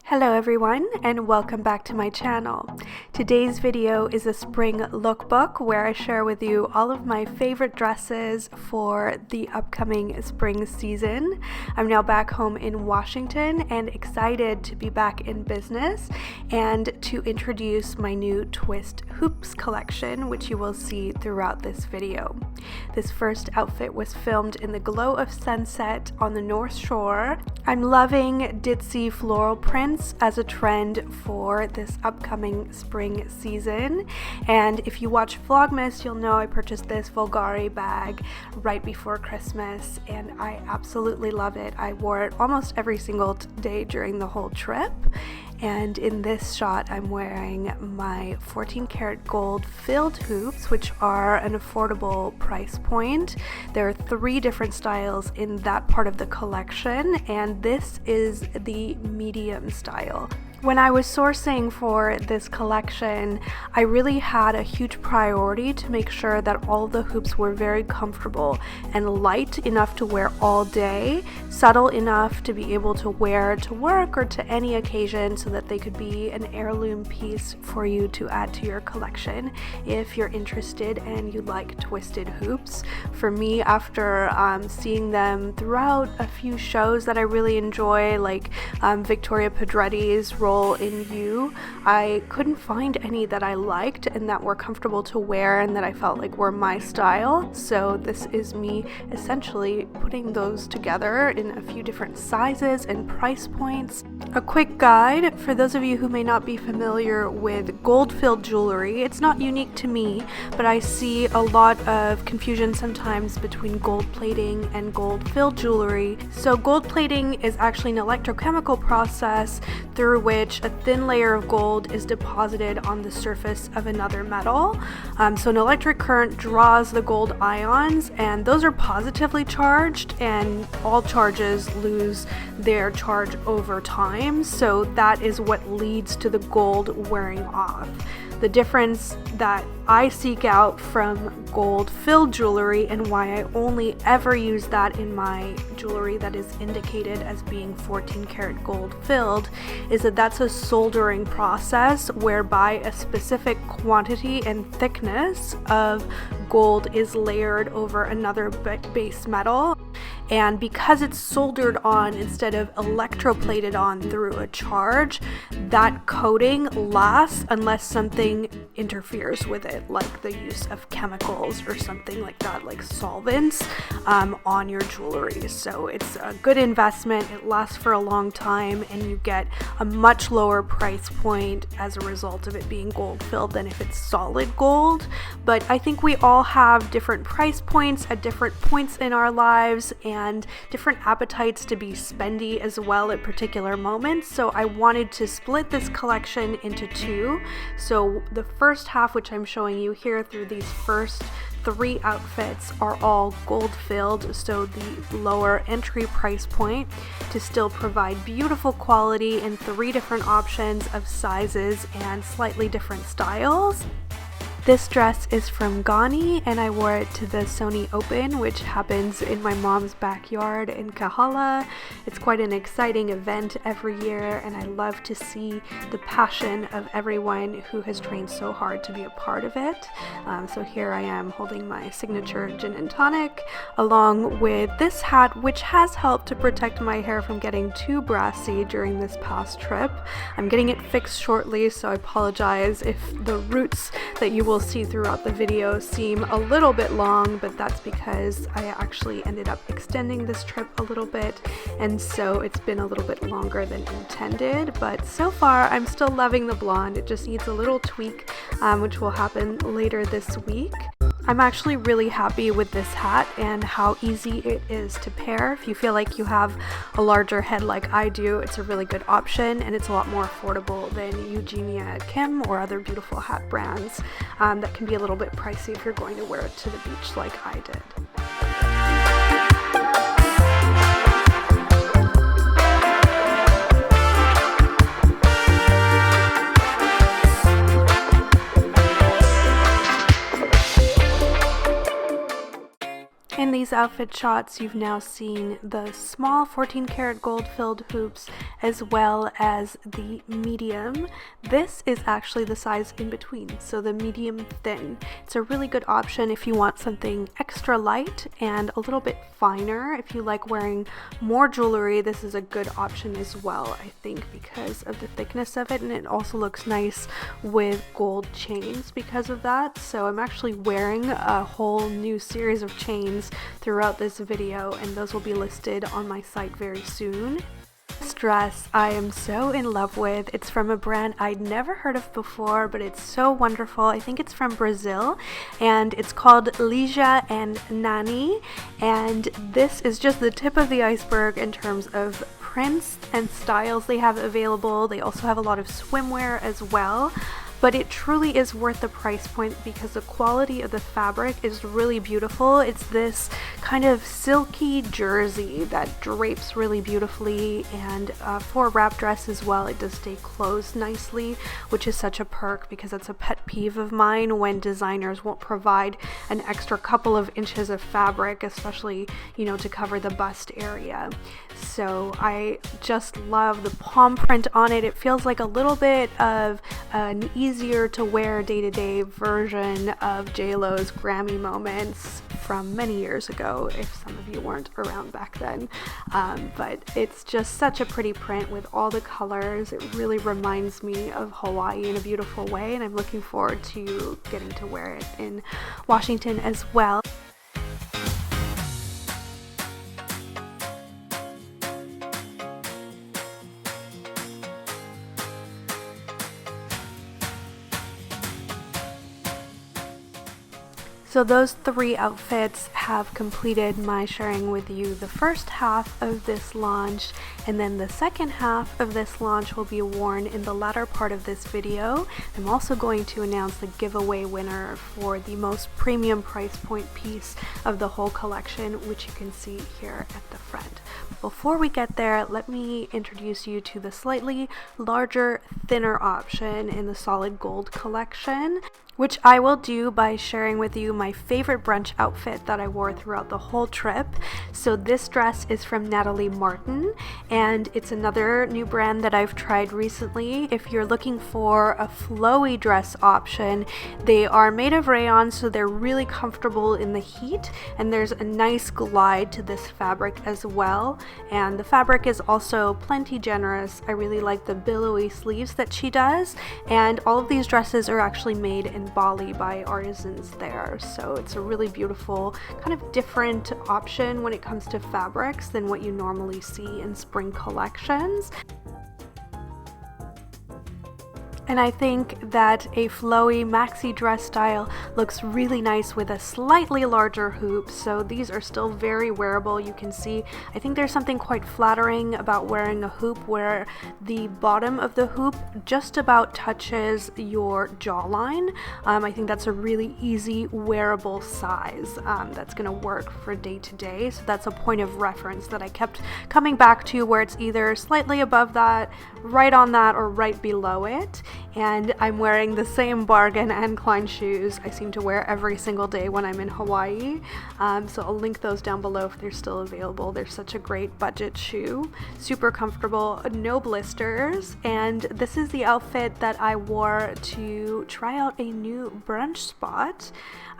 Hello everyone, and welcome back to my channel. Today's video is a spring lookbook where I share with you all of my favorite dresses for the upcoming spring season. I'm now back home in Washington and excited to be back in business and to introduce my new twist hoops collection, which you will see throughout this video. This first outfit was filmed in the glow of sunset on the North Shore. I'm loving ditzy floral prints as a trend for this upcoming spring season, and if you watch Vlogmas, you'll know I purchased this Bogart bag right before Christmas and I absolutely love it. I wore it almost every single day during the whole trip. And in this shot, I'm wearing my 14 karat gold filled hoops, which are an affordable price point. There are 3 different styles in that part of the collection, and this is the medium style. When I was sourcing for this collection, I really had a huge priority to make sure that all the hoops were very comfortable and light enough to wear all day, subtle enough to be able to wear to work or to any occasion, so that they could be an heirloom piece for you to add to your collection if you're interested and you like twisted hoops. For me, after seeing them throughout a few shows that I really enjoy, like Victoria Pedretti's Roll in You, I couldn't find any that I liked and that were comfortable to wear and that I felt like were my style. So this is me essentially putting those together in a few different sizes and price points. A quick guide for those of you who may not be familiar with gold-filled jewelry. It's not unique to me, but I see a lot of confusion sometimes between gold plating and gold-filled jewelry. So gold plating is actually an electrochemical process through which a thin layer of gold is deposited on the surface of another metal. So an electric current draws the gold ions, and those are positively charged, and all charges lose their charge over time. So that is what leads to the gold wearing off. The difference that I seek out from gold-filled jewelry, and why I only ever use that in my jewelry that is indicated as being 14 karat gold filled, is that that's a soldering process whereby a specific quantity and thickness of gold is layered over another base metal. And because it's soldered on instead of electroplated on through a charge, that coating lasts unless something interferes with it, like the use of chemicals or something like that, like solvents on your jewelry. So it's a good investment, it lasts for a long time, and you get a much lower price point as a result of it being gold filled than if it's solid gold. But I think we all have different price points at different points in our lives, and different appetites to be spendy as well at particular moments. So I wanted to split this collection into 2. So the first half, which I'm showing you here through these first 3 outfits, are all gold filled, so the lower entry price point, to still provide beautiful quality in 3 different options of sizes and slightly different styles. This dress is from Ghani, and I wore it to the Sony Open, which happens in my mom's backyard in Kailua. It's quite an exciting event every year, and I love to see the passion of everyone who has trained so hard to be a part of it. So here I am holding my signature gin and tonic, along with this hat, which has helped to protect my hair from getting too brassy during this past trip. I'm getting it fixed shortly, so I apologize if the roots that you will see throughout the video seem a little bit long, but that's because I actually ended up extending this trip a little bit, and so it's been a little bit longer than intended. But so far I'm still loving the blonde. It just needs a little tweak, which will happen later this week. I'm actually really happy with this hat and how easy it is to pair. If you feel like you have a larger head like I do, it's a really good option, and it's a lot more affordable than Eugenia Kim or other beautiful hat brands that can be a little bit pricey if you're going to wear it to the beach like I did. In these these outfit shots, you've now seen the small 14 karat gold filled hoops as well as the medium. This is actually the size in between, so the medium thin. It's a really good option if you want something extra light and a little bit finer. If you like wearing more jewelry, this is a good option as well, I think, because of the thickness of it, and it also looks nice with gold chains because of that. So I'm actually wearing a whole new series of chains throughout this video, and those will be listed on my site very soon. This dress I am so in love with. It's from a brand I'd never heard of before, but it's so wonderful. I think it's from Brazil, and it's called Lija and Nani, and this is just the tip of the iceberg in terms of prints and styles they have available. They also have a lot of swimwear as well. But it truly is worth the price point because the quality of the fabric is really beautiful. It's this kind of silky jersey that drapes really beautifully, and for a wrap dress as well, it does stay closed nicely, which is such a perk because it's a pet peeve of mine when designers won't provide an extra couple of inches of fabric, especially, you know, to cover the bust area. So I just love the palm print on it. It feels like a little bit of an easier to wear day-to-day version of J-Lo's Grammy moments from many years ago, if some of you weren't around back then. But it's just such a pretty print with all the colors. It really reminds me of Hawaii in a beautiful way, and I'm looking forward to getting to wear it in Washington as well. So those three outfits have completed my sharing with you the first half of this launch, and then the second half of this launch will be worn in the latter part of this video. I'm also going to announce the giveaway winner for the most premium price point piece of the whole collection, which you can see here at the front. Before we get there, let me introduce you to the slightly larger, thinner option in the solid gold collection, which I will do by sharing with you my favorite brunch outfit that I wore throughout the whole trip. So this dress is from Natalie Martin, and it's another new brand that I've tried recently. If you're looking for a flowy dress option, they are made of rayon, so they're really comfortable in the heat, and there's a nice glide to this fabric as well. And the fabric is also plenty generous. I really like the billowy sleeves that she does, and all of these dresses are actually made in Bali by artisans there, so it's a really beautiful kind of different option when it comes to fabrics than what you normally see in spring collections. And I think that a flowy maxi dress style looks really nice with a slightly larger hoop. So these are still very wearable. You can see, I think there's something quite flattering about wearing a hoop where the bottom of the hoop just about touches your jawline. I think that's a really easy wearable size that's gonna work for day to day. So that's a point of reference that I kept coming back to, where it's either slightly above that, right on that, or right below it. And I'm wearing the same Bargain and Klein shoes I seem to wear every single day when I'm in Hawaii. So I'll link those down below if they're still available. They're such a great budget shoe. Super comfortable, no blisters. And this is the outfit that I wore to try out a new brunch spot.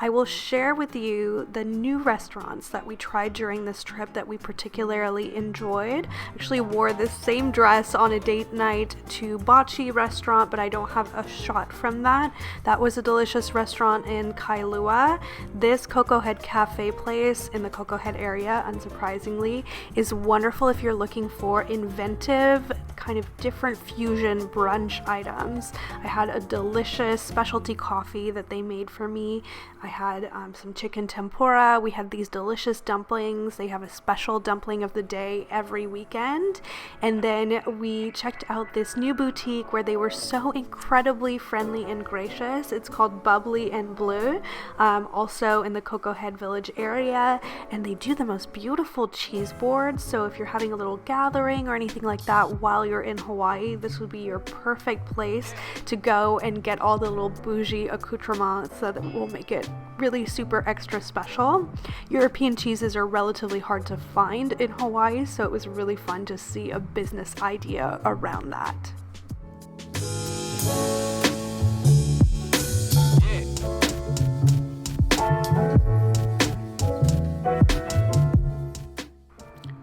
I will share with you the new restaurants that we tried during this trip that we particularly enjoyed. I actually wore this same dress on a date night to Baci restaurant, but I don't have a shot from that. That was a delicious restaurant in Kailua. This Koko Head Cafe place in the Koko Head area, unsurprisingly, is wonderful if you're looking for inventive, kind of different fusion brunch items. I had a delicious specialty coffee that they made for me. I had some chicken tempura. We had these delicious dumplings. They have a special dumpling of the day every weekend. And then we checked out this new boutique where they were so incredibly friendly and gracious. It's called Bubbly and Bleu, also in the Koko Head Village area. And they do the most beautiful cheese boards. So if you're having a little gathering or anything like that while you're in Hawaii, this would be your perfect place to go and get all the little bougie accoutrements that will make it really super extra special. European cheeses are relatively hard to find in Hawaii, so it was really fun to see a business idea around that.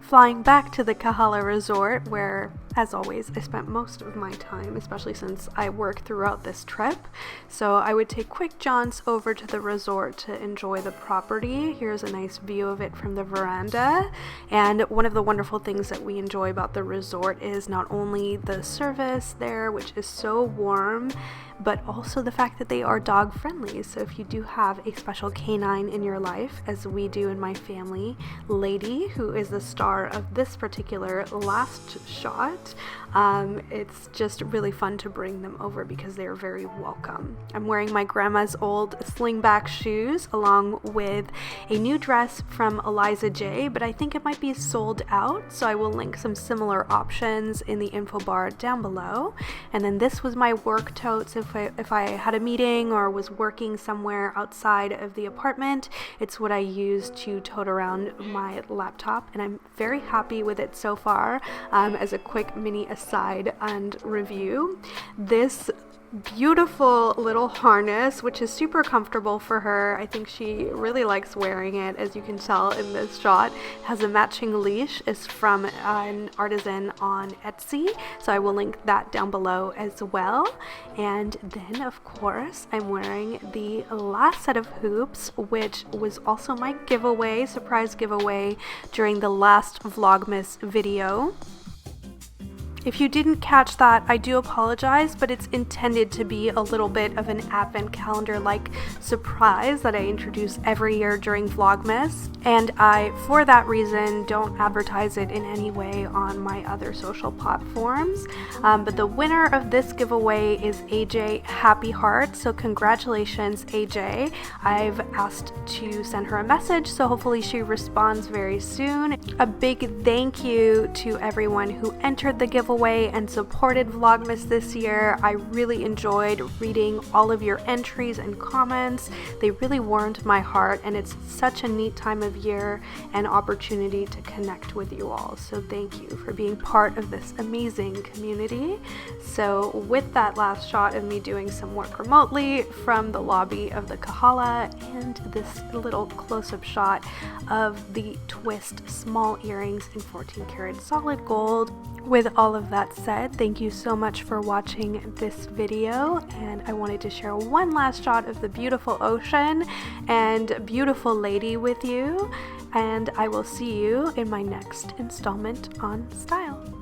Flying back to the Kahala resort, where, as always, I spent most of my time, especially since I work throughout this trip. So I would take quick jaunts over to the resort to enjoy the property. Here's a nice view of it from the veranda. And one of the wonderful things that we enjoy about the resort is not only the service there, which is so warm, but also the fact that they are dog friendly. So if you do have a special canine in your life, as we do in my family, Lady, who is the star of this particular last shot, it's just really fun to bring them over because they are very welcome. I'm wearing my grandma's old slingback shoes along with a new dress from Eliza J, but I think it might be sold out, so I will link some similar options in the info bar down below. And then this was my work tote, so if I had a meeting or was working somewhere outside of the apartment, it's what I use to tote around my laptop, and I'm very happy with it so far. As a quick mini aside and review, this beautiful little harness, which is super comfortable for her. I think she really likes wearing it, as you can tell in this shot. It has a matching leash. It's from an artisan on Etsy, so I will link that down below as well. And then, of course, I'm wearing the last set of hoops, which was also my giveaway, surprise giveaway during the last Vlogmas video. If you didn't catch that, I do apologize, but it's intended to be a little bit of an advent calendar-like surprise that I introduce every year during Vlogmas, and I, for that reason, don't advertise it in any way on my other social platforms. But the winner of this giveaway is AJ Happy Heart, so congratulations, AJ. I've asked to send her a message, so hopefully she responds very soon. A big thank you to everyone who entered the giveaway and supported Vlogmas this year. I really enjoyed reading all of your entries and comments. They really warmed my heart, and it's such a neat time of year and opportunity to connect with you all. So thank you for being part of this amazing community. So with that last shot of me doing some work remotely from the lobby of the Kahala, and this little close-up shot of the twist small earrings in 14 karat solid gold. With all of that said, thank you so much for watching this video, and I wanted to share one last shot of the beautiful ocean and beautiful lady with you, and I will see you in my next installment on style.